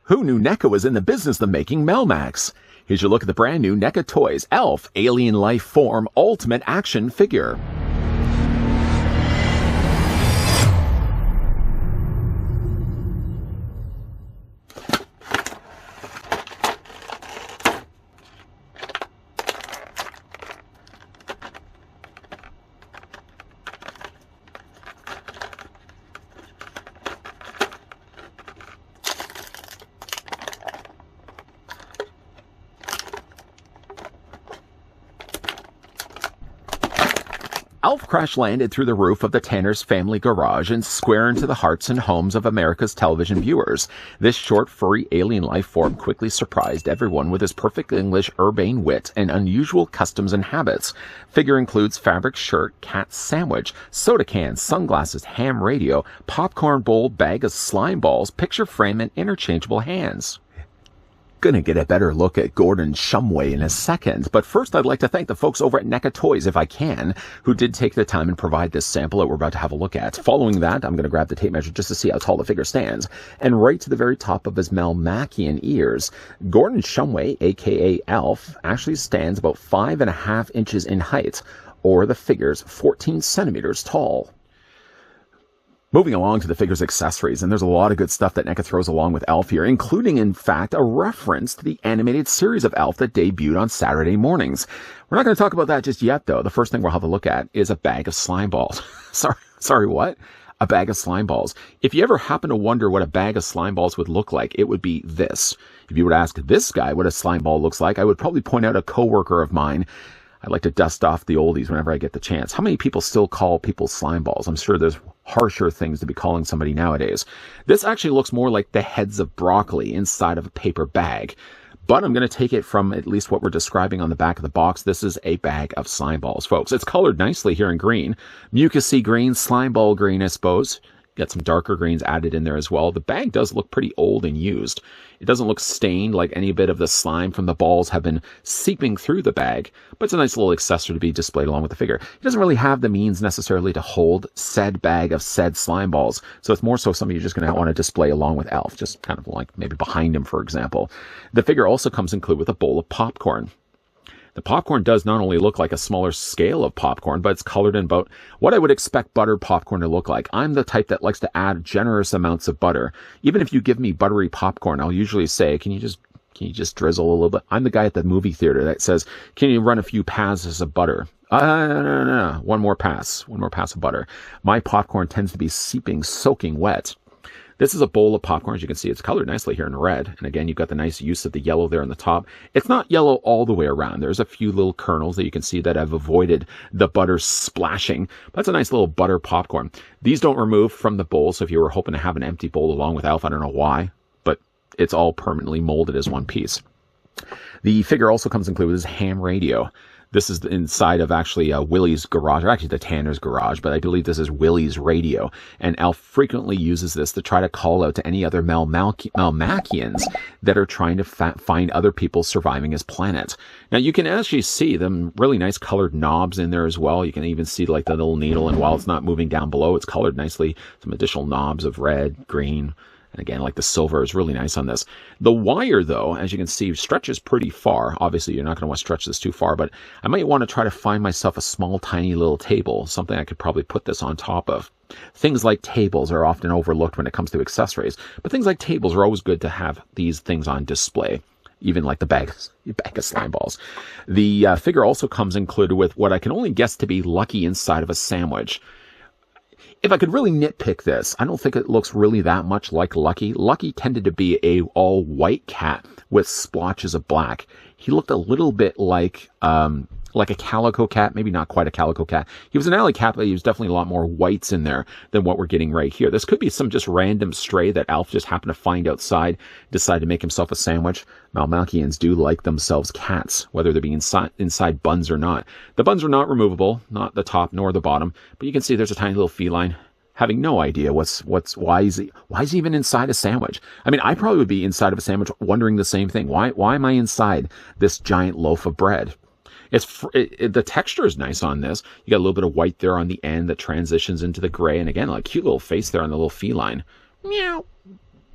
Who knew NECA was in the business of making Melmacs? Here's your look at the brand new NECA Toys Elf Alien Life Form Ultimate Action Figure. Elf crash-landed through the roof of the Tanner's family garage and square into the hearts and homes of America's television viewers. This short, furry alien life form quickly surprised everyone with his perfect English, urbane wit and unusual customs and habits. Figure includes fabric shirt, cat sandwich, soda can, sunglasses, ham radio, popcorn bowl, bag of slime balls, picture frame, and interchangeable hands. Gonna get a better look at Gordon Shumway in a second, but first I'd like to thank the folks over at NECA Toys, if I can, who did take the time and provide this sample that we're about to have a look at. Following that, I'm gonna grab the tape measure just to see how tall the figure stands, and right to the very top of his Melmacian ears, Gordon Shumway, aka Elf, actually stands about 5.5 inches in height, or the figure's 14 centimeters tall. Moving along to the figure's accessories, and there's a lot of good stuff that NECA throws along with Elf here, including, in fact, a reference to the animated series of Elf that debuted on Saturday mornings. We're not going to talk about that just yet, though. The first thing we'll have a look at is a bag of slime balls. Sorry, what? A bag of slime balls. If you ever happen to wonder what a bag of slime balls would look like, it would be this. If you would ask this guy what a slime ball looks like, I would probably point out a coworker of mine. I like to dust off the oldies whenever I get the chance. How many people still call people slime balls? I'm sure there's harsher things to be calling somebody nowadays. This actually looks more like the heads of broccoli inside of a paper bag. But I'm going to take it from at least what we're describing on the back of the box. This is a bag of slime balls, folks. It's colored nicely here in green. Mucusy green, slime ball green, I suppose. Got some darker greens added in there as well. The bag does look pretty old and used. It doesn't look stained like any bit of the slime from the balls have been seeping through the bag, but it's a nice little accessory to be displayed along with the figure. It doesn't really have the means necessarily to hold said bag of said slime balls, so it's more so something you're just going to want to display along with Elf, just kind of like maybe behind him, for example. The figure also comes included with a bowl of popcorn. The popcorn does not only look like a smaller scale of popcorn, but it's colored in about what I would expect buttered popcorn to look like. I'm the type that likes to add generous amounts of butter. Even if you give me buttery popcorn, I'll usually say, can you just drizzle a little bit? I'm the guy at the movie theater that says, can you run a few passes of butter? No. One more pass of butter. My popcorn tends to be soaking wet. This is a bowl of popcorn. As you can see, it's colored nicely here in red. And again, you've got the nice use of the yellow there on the top. It's not yellow all the way around. There's a few little kernels that you can see that have avoided the butter splashing. But that's a nice little butter popcorn. These don't remove from the bowl, so if you were hoping to have an empty bowl along with Elf, I don't know why, but it's all permanently molded as one piece. The figure also comes included with his ham radio. This is inside of actually Willie's garage, or actually the Tanner's garage, but I believe this is Willie's radio. And Elf frequently uses this to try to call out to any other Melmacians that are trying to find other people surviving his planet. Now you can actually see them really nice colored knobs in there as well. You can even see like the little needle, and while it's not moving down below, it's colored nicely. Some additional knobs of red, green. And again, like the silver is really nice on this. The wire, though, as you can see, stretches pretty far. Obviously, you're not going to want to stretch this too far, but I might want to try to find myself a small, tiny little table, something I could probably put this on top of. Things like tables are often overlooked when it comes to accessories, but things like tables are always good to have these things on display, even like the bag of slime balls. The figure also comes included with what I can only guess to be Lucky inside of a sandwich. If I could really nitpick this, I don't think it looks really that much like Lucky. Lucky tended to be a all-white cat with splotches of black. He looked a little bit like a calico cat, maybe not quite a calico cat. He was an alley cat, but he was definitely a lot more whites in there than what we're getting right here. This could be some just random stray that Elf just happened to find outside, decided to make himself a sandwich. Melmacians do like themselves cats, whether they're being inside buns or not. The buns are not removable, not the top nor the bottom, but you can see there's a tiny little feline having no idea why is he even inside a sandwich. I mean, I probably would be inside of a sandwich wondering the same thing. Why am I inside this giant loaf of bread? The texture is nice on this. You got a little bit of white there on the end that transitions into the gray, and again, like a cute little face there on the little feline. Meow.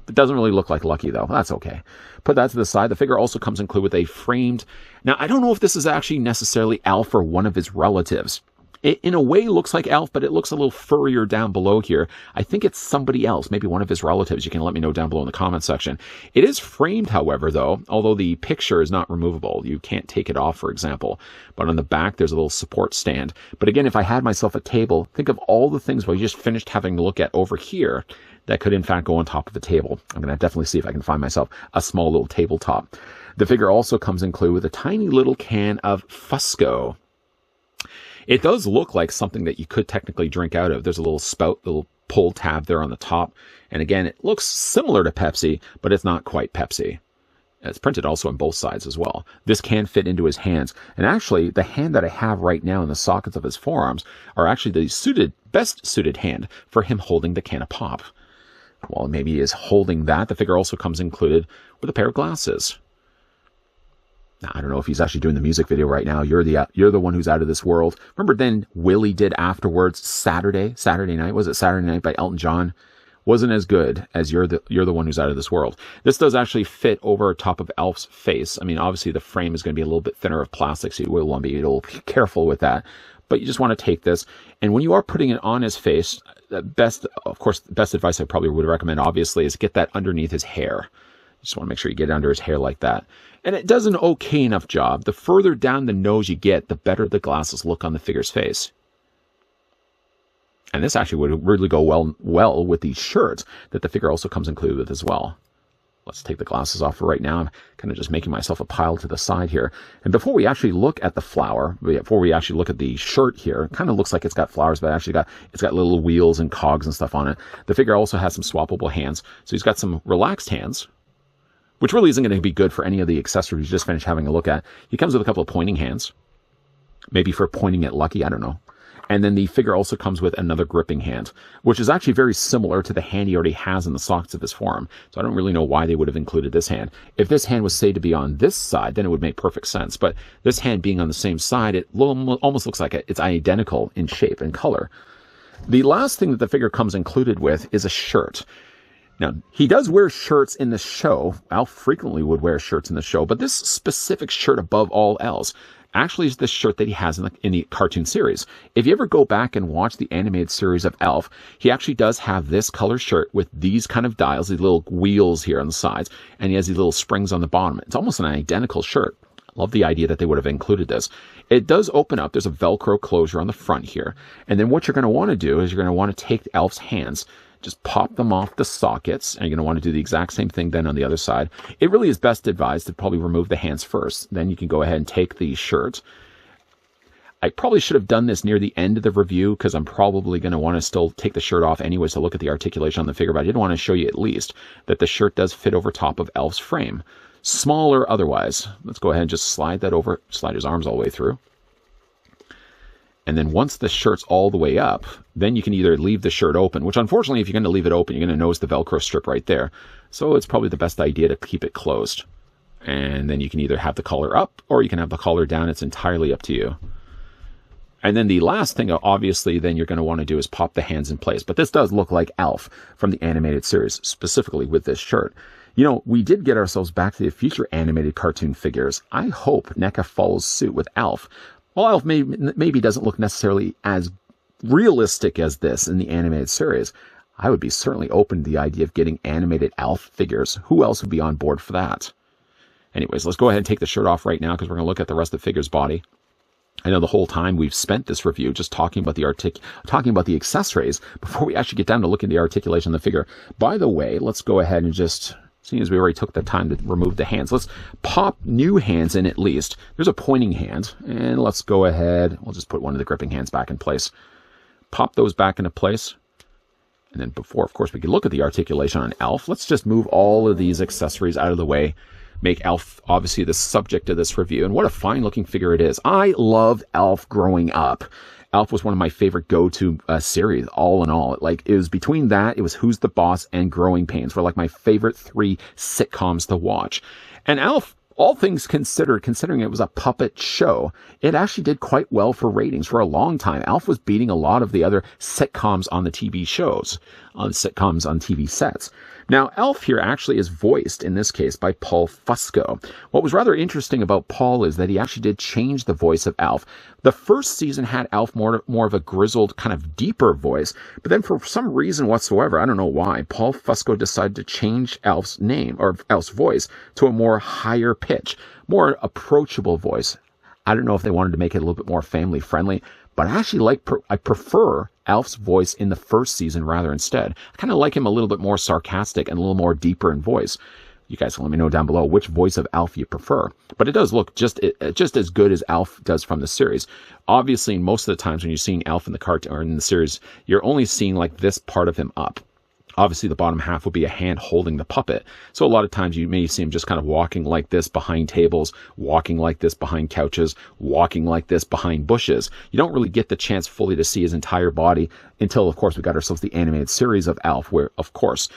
It doesn't really look like Lucky, though. That's okay. Put that to the side. The figure also comes included with a framed... Now, I don't know if this is actually necessarily Alf or one of his relatives. It, in a way, looks like Alf, but it looks a little furrier down below here. I think it's somebody else, maybe one of his relatives. You can let me know down below in the comment section. It is framed, however, though, although the picture is not removable. You can't take it off, for example. But on the back, there's a little support stand. But again, if I had myself a table, think of all the things we just finished having to look at over here that could, in fact, go on top of the table. I'm going to definitely see if I can find myself a small little tabletop. The figure also comes included with a tiny little can of Fusco. It does look like something that you could technically drink out of. There's a little spout, little pull tab there on the top. And again, it looks similar to Pepsi, but it's not quite Pepsi. It's printed also on both sides as well. This can fit into his hands. And actually, the hand that I have right now in the sockets of his forearms are actually the best suited hand for him holding the can of pop. While maybe he is holding that, the figure also comes included with a pair of glasses. Now, I don't know if he's actually doing the music video right now. You're the one who's out of this world. Remember then Willie did afterwards Saturday night? Was it Saturday Night by Elton John? Wasn't as good as you're the one who's out of this world. This does actually fit over top of Alf's face. I mean, obviously the frame is going to be a little bit thinner of plastic, so you will want to be a little careful with that. But you just want to take this, and when you are putting it on his face, the best advice I probably would recommend, obviously, is get that underneath his hair. You just want to make sure you get it under his hair like that. And it does an okay enough job. The further down the nose you get, the better the glasses look on the figure's face. And this actually would really go well with these shirts that the figure also comes included with as well. Let's take the glasses off for right now. I'm kind of just making myself a pile to the side here. And before we actually look at the flower, before we actually look at the shirt here, it kind of looks like it's got flowers, but actually it's got little wheels and cogs and stuff on it. The figure also has some swappable hands. So he's got some relaxed hands, which really isn't going to be good for any of the accessories you just finished having a look at. He comes with a couple of pointing hands, maybe for pointing at Lucky, I don't know. And then the figure also comes with another gripping hand, which is actually very similar to the hand he already has in the sockets of his forearm. So I don't really know why they would have included this hand. If this hand was, say, to be on this side, then it would make perfect sense. But this hand being on the same side, it almost looks like it's identical in shape and color. The last thing that the figure comes included with is a shirt. Now, he does wear shirts in the show. Alf frequently would wear shirts in the show, but this specific shirt above all else actually is the shirt that he has in the cartoon series. If you ever go back and watch the animated series of Alf, he actually does have this color shirt with these kind of dials, these little wheels here on the sides, and he has these little springs on the bottom. It's almost an identical shirt. I love the idea that they would have included this. It does open up. There's a Velcro closure on the front here. And then what you're going to want to do is you're going to want to take Alf's hands, just pop them off the sockets, and you're going to want to do the exact same thing then on the other side. It really is best advised to probably remove the hands first. Then you can go ahead and take the shirt. I probably should have done this near the end of the review because I'm probably going to want to still take the shirt off anyways to look at the articulation on the figure, but I did want to show you at least that the shirt does fit over top of Alf's frame. Small or otherwise. Let's go ahead and just slide that over, slide his arms all the way through. And then once the shirt's all the way up, then you can either leave the shirt open, which unfortunately, if you're going to leave it open, you're going to notice the Velcro strip right there. So it's probably the best idea to keep it closed. And then you can either have the collar up or you can have the collar down. It's entirely up to you. And then the last thing, obviously, then you're going to want to do is pop the hands in place. But this does look like Alf from the animated series, specifically with this shirt. You know, we did get ourselves back to the future animated cartoon figures. I hope NECA follows suit with Alf. Well, Alf maybe doesn't look necessarily as realistic as this in the animated series. I would be certainly open to the idea of getting animated Alf figures. Who else would be on board for that? Anyways, let's go ahead and take the shirt off right now because we're going to look at the rest of the figure's body. I know the whole time we've spent this review just talking about the accessories before we actually get down to looking at the articulation of the figure. By the way, let's go ahead and just, seeing as we already took the time to remove the hands, let's pop new hands in at least. There's a pointing hand, and let's go ahead. We'll just put one of the gripping hands back in place. Pop those back into place. And then before, of course, we can look at the articulation on Alf, let's just move all of these accessories out of the way. Make Alf obviously the subject of this review. And what a fine looking figure it is. I loved Alf growing up. Alf was one of my favorite go-to series, all in all. It was between that, it was Who's the Boss and Growing Pains were like my favorite 3 sitcoms to watch. And Alf, all things considered, considering it was a puppet show, it actually did quite well for ratings for a long time. Alf was beating a lot of the other sitcoms on the TV shows, on sitcoms on TV sets. Now, Alf here actually is voiced, in this case, by Paul Fusco. What was rather interesting about Paul is that he actually did change the voice of Alf. The first season had Alf more of a grizzled, kind of deeper voice, but then for some reason whatsoever, I don't know why, Paul Fusco decided to change Alf's name, or Alf's voice, to a more higher pitch, more approachable voice. I don't know if they wanted to make it a little bit more family friendly, but I prefer Alf's voice in the first season rather instead. I kind of like him a little bit more sarcastic and a little more deeper in voice. You guys can let me know down below which voice of Alf you prefer. But it does look just as good as Alf does from the series. Obviously, most of the times when you're seeing Alf in the cartoon or in the series, you're only seeing like this part of him up. Obviously, the bottom half will be a hand holding the puppet. So a lot of times you may see him just kind of walking like this behind tables, walking like this behind couches, walking like this behind bushes. You don't really get the chance fully to see his entire body until, of course, we got ourselves the animated series of Alf, where, of course,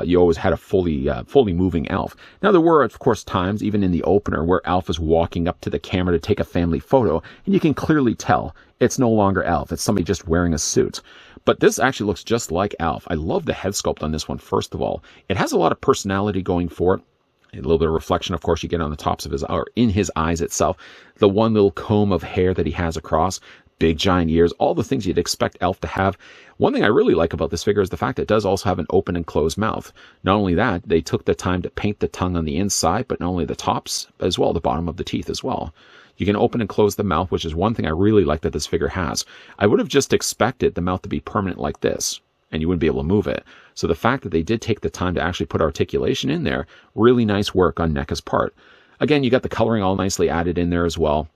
you always had a fully moving Alf. Now, there were, of course, times, even in the opener, where Alf is walking up to the camera to take a family photo, and you can clearly tell it's no longer Alf. It's somebody just wearing a suit. But this actually looks just like Alf. I love the head sculpt on this one, first of all. It has a lot of personality going for it. A little bit of reflection, of course, you get on the tops of his, or in his eyes itself. The one little comb of hair that he has across, big giant ears, all the things you'd expect Alf to have. One thing I really like about this figure is the fact that it does also have an open and closed mouth. Not only that, they took the time to paint the tongue on the inside, but not only the tops, as well, the bottom of the teeth as well. You can open and close the mouth, which is one thing I really like that this figure has. I would have just expected the mouth to be permanent like this, and you wouldn't be able to move it. So the fact that they did take the time to actually put articulation in there, really nice work on NECA's part. Again, you got the coloring all nicely added in there as well.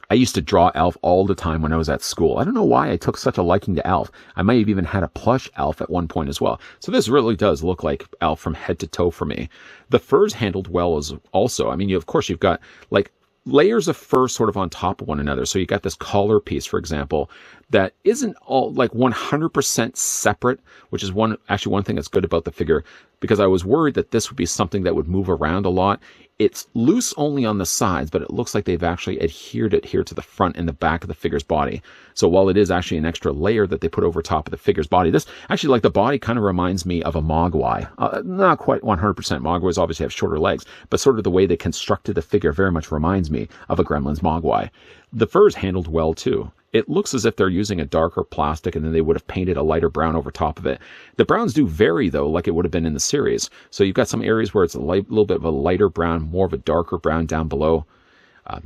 I used to draw Alf all the time when I was at school. I don't know why I took such a liking to Alf. I might have even had a plush Alf at one point as well. So this really does look like Alf from head to toe for me. The fur's handled well as also. I mean, of course, you've got like layers of fur sort of on top of one another. So you got this collar piece, for example, that isn't all like 100% separate, which is one thing that's good about the figure, because I was worried that this would be something that would move around a lot. It's loose only on the sides, but it looks like they've actually adhered it here to the front and the back of the figure's body. So while it is actually an extra layer that they put over top of the figure's body, this actually, like, the body kind of reminds me of a Mogwai. Not quite 100%. Mogwais obviously have shorter legs, but sort of the way they constructed the figure very much reminds me of a Gremlins Mogwai. The fur is handled well too. It looks as if they're using a darker plastic and then they would have painted a lighter brown over top of it. The browns do vary, though, like it would have been in the series. So you've got some areas where it's a little bit of a lighter brown, more of a darker brown down below.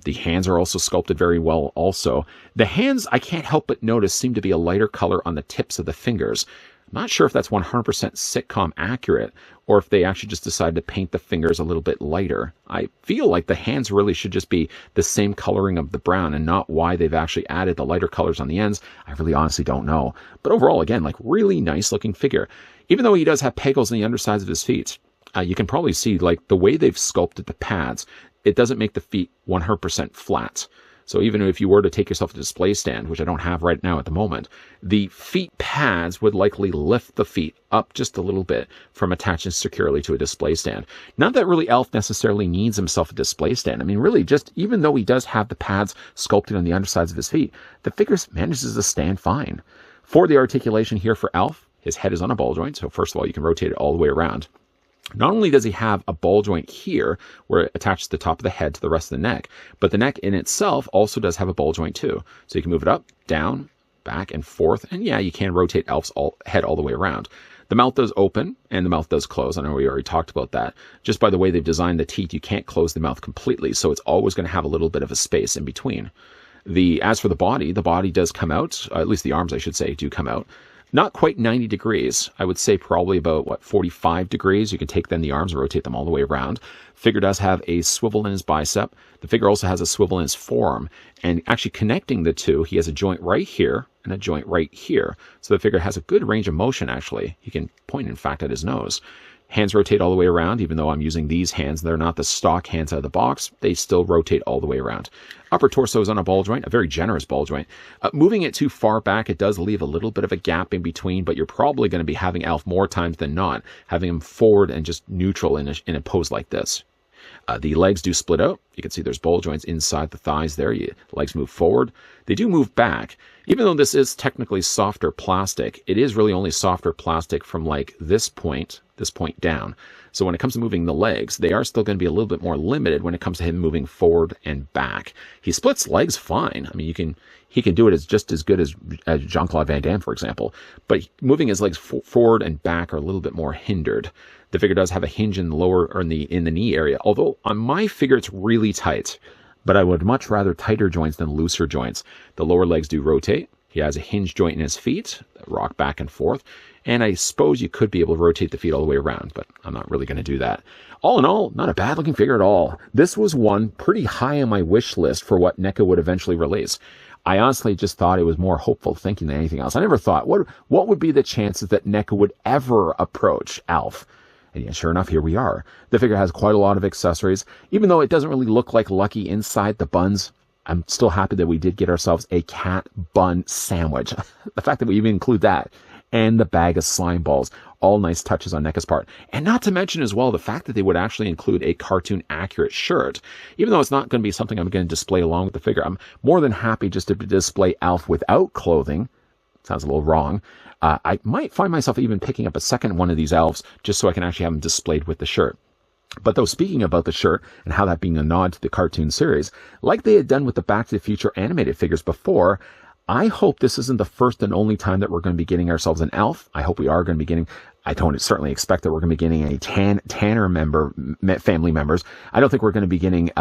The hands are also sculpted very well also. The hands, I can't help but notice, seem to be a lighter color on the tips of the fingers. I'm not sure if that's 100% sitcom accurate or if they actually just decided to paint the fingers a little bit lighter. I feel like the hands really should just be the same coloring of the brown and not why they've actually added the lighter colors on the ends. I really honestly don't know. But overall, again, like, really nice looking figure. Even though he does have pegels on the undersides of his feet, you can probably see, like, the way they've sculpted the pads, it doesn't make the feet 100% flat. So even if you were to take yourself a display stand, which I don't have right now at the moment, the feet pads would likely lift the feet up just a little bit from attaching securely to a display stand. Not that really Alf necessarily needs himself a display stand. I mean, really, just even though he does have the pads sculpted on the undersides of his feet, the figure manages to stand fine. For the articulation here for Alf, his head is on a ball joint, so first of all, you can rotate it all the way around. Not only does he have a ball joint here where it attaches the top of the head to the rest of the neck, but the neck in itself also does have a ball joint too. So you can move it up, down, back, and forth. And yeah, you can rotate Alf's head all the way around. The mouth does open and the mouth does close. I know we already talked about that. Just by the way they've designed the teeth, you can't close the mouth completely. So it's always going to have a little bit of a space in between. As for the body does come out, at least the arms, I should say, do come out. Not quite 90 degrees. I would say probably about, 45 degrees. You can take then the arms and rotate them all the way around. Figure does have a swivel in his bicep. The figure also has a swivel in his forearm. And actually connecting the two, he has a joint right here and a joint right here. So the figure has a good range of motion, actually. He can point, in fact, at his nose. Hands rotate all the way around, even though I'm using these hands. They're not the stock hands out of the box. They still rotate all the way around. Upper torso is on a ball joint, a very generous ball joint. Moving it too far back, it does leave a little bit of a gap in between, but you're probably going to be having Alf more times than not, having him forward and just neutral in a pose like this. The legs do split out. You can see there's ball joints inside the thighs there. Legs move forward. They do move back. Even though this is technically softer plastic, it is really only softer plastic from like this point down. So when it comes to moving the legs, they are still going to be a little bit more limited when it comes to him moving forward and back. He splits legs fine. I mean, he can do it just as good as Jean-Claude Van Damme, for example. But moving his legs forward and back are a little bit more hindered. The figure does have a hinge in the lower or in the knee area. Although on my figure it's really tight, but I would much rather tighter joints than looser joints. The lower legs do rotate. He has a hinge joint in his feet that rock back and forth. And I suppose you could be able to rotate the feet all the way around, but I'm not really going to do that. All in all, not a bad looking figure at all. This was one pretty high on my wish list for what NECA would eventually release. I honestly just thought it was more hopeful thinking than anything else. I never thought, what would be the chances that NECA would ever approach ALF? And yeah, sure enough, here we are. The figure has quite a lot of accessories. Even though it doesn't really look like Lucky inside the buns, I'm still happy that we did get ourselves a cat bun sandwich. The fact that we even include that. And the bag of slime balls. All nice touches on NECA's part. And not to mention as well the fact that they would actually include a cartoon accurate shirt. Even though it's not going to be something I'm going to display along with the figure, I'm more than happy just to display ALF without clothing. Sounds a little wrong. I might find myself even picking up a second one of these elves just so I can actually have them displayed with the shirt. But though, speaking about the shirt and how that being a nod to the cartoon series, like they had done with the Back to the Future animated figures before, I hope this isn't the first and only time that we're going to be getting ourselves an elf. I hope we are going to be getting, I don't certainly expect that we're going to be getting any Tanner family members. I don't think we're going to be getting,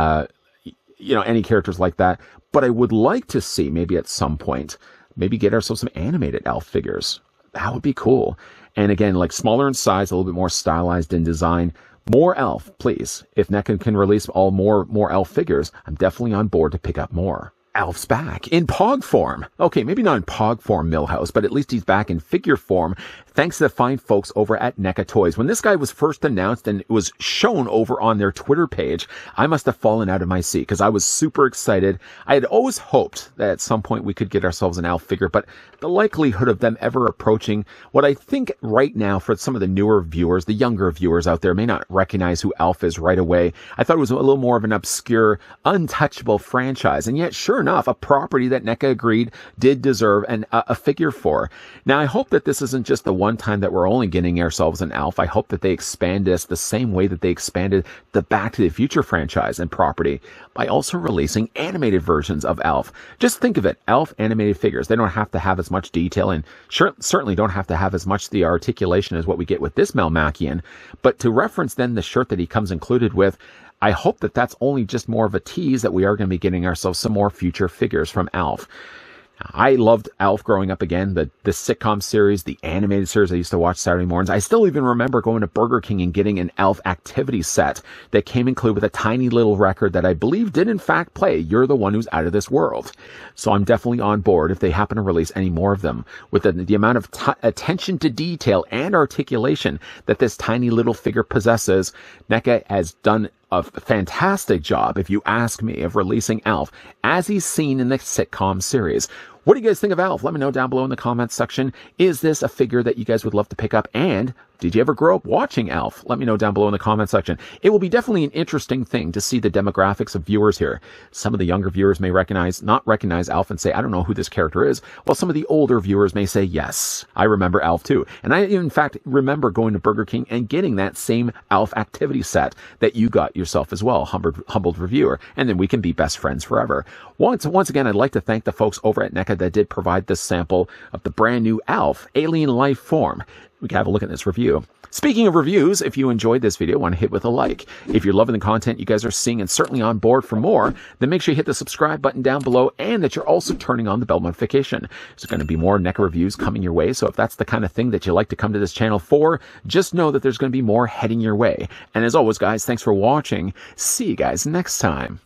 any characters like that. But I would like to see maybe at some point, maybe get ourselves some animated elf figures. That would be cool. And again, like smaller in size, a little bit more stylized in design. More elf, please. If NECA can release all more elf figures, I'm definitely on board to pick up more. Alf's back in Pog form. Okay, maybe not in Pog form, Millhouse, but at least he's back in figure form, thanks to the fine folks over at NECA Toys. When this guy was first announced and it was shown over on their Twitter page, I must have fallen out of my seat because I was super excited. I had always hoped that at some point we could get ourselves an Alf figure, but the likelihood of them ever approaching what I think right now for some of the newer viewers, the younger viewers out there may not recognize who Alf is right away. I thought it was a little more of an obscure, untouchable franchise, and yet sure enough, a property that NECA agreed did deserve a figure for. Now, I hope that this isn't just the one time that we're only getting ourselves an Alf. I hope that they expand this the same way that they expanded the Back to the Future franchise and property by also releasing animated versions of Alf. Just think of it, Alf animated figures. They don't have to have as much detail and certainly don't have to have as much the articulation as what we get with this Melmacian. But to reference then the shirt that he comes included with, I hope that that's only just more of a tease that we are going to be getting ourselves some more future figures from Alf. I loved Alf growing up again, the sitcom series, the animated series I used to watch Saturday mornings. I still even remember going to Burger King and getting an Alf activity set that came included with a tiny little record that I believe did in fact play You're the One Who's Out of This World. So I'm definitely on board if they happen to release any more of them. With the amount of attention to detail and articulation that this tiny little figure possesses, NECA has done a fantastic job, if you ask me, of releasing Alf as he's seen in the sitcom series. What do you guys think of Alf? Let me know down below in the comments section. Is this a figure that you guys would love to pick up? And did you ever grow up watching Alf? Let me know down below in the comment section. It will be definitely an interesting thing to see the demographics of viewers here. Some of the younger viewers may not recognize Alf and say, I don't know who this character is. While some of the older viewers may say, yes, I remember Alf too. And I, in fact, remember going to Burger King and getting that same Alf activity set that you got yourself as well, humbled reviewer. And then we can be best friends forever. Once again, I'd like to thank the folks over at NECA that did provide this sample of the brand new Alf Alien Life form. We can have a look at this review. Speaking of reviews, if you enjoyed this video, want to hit with a like. If you're loving the content you guys are seeing and certainly on board for more, then make sure you hit the subscribe button down below and that you're also turning on the bell notification. There's going to be more NECA reviews coming your way, so if that's the kind of thing that you like to come to this channel for, just know that there's going to be more heading your way. And as always, guys, thanks for watching. See you guys next time.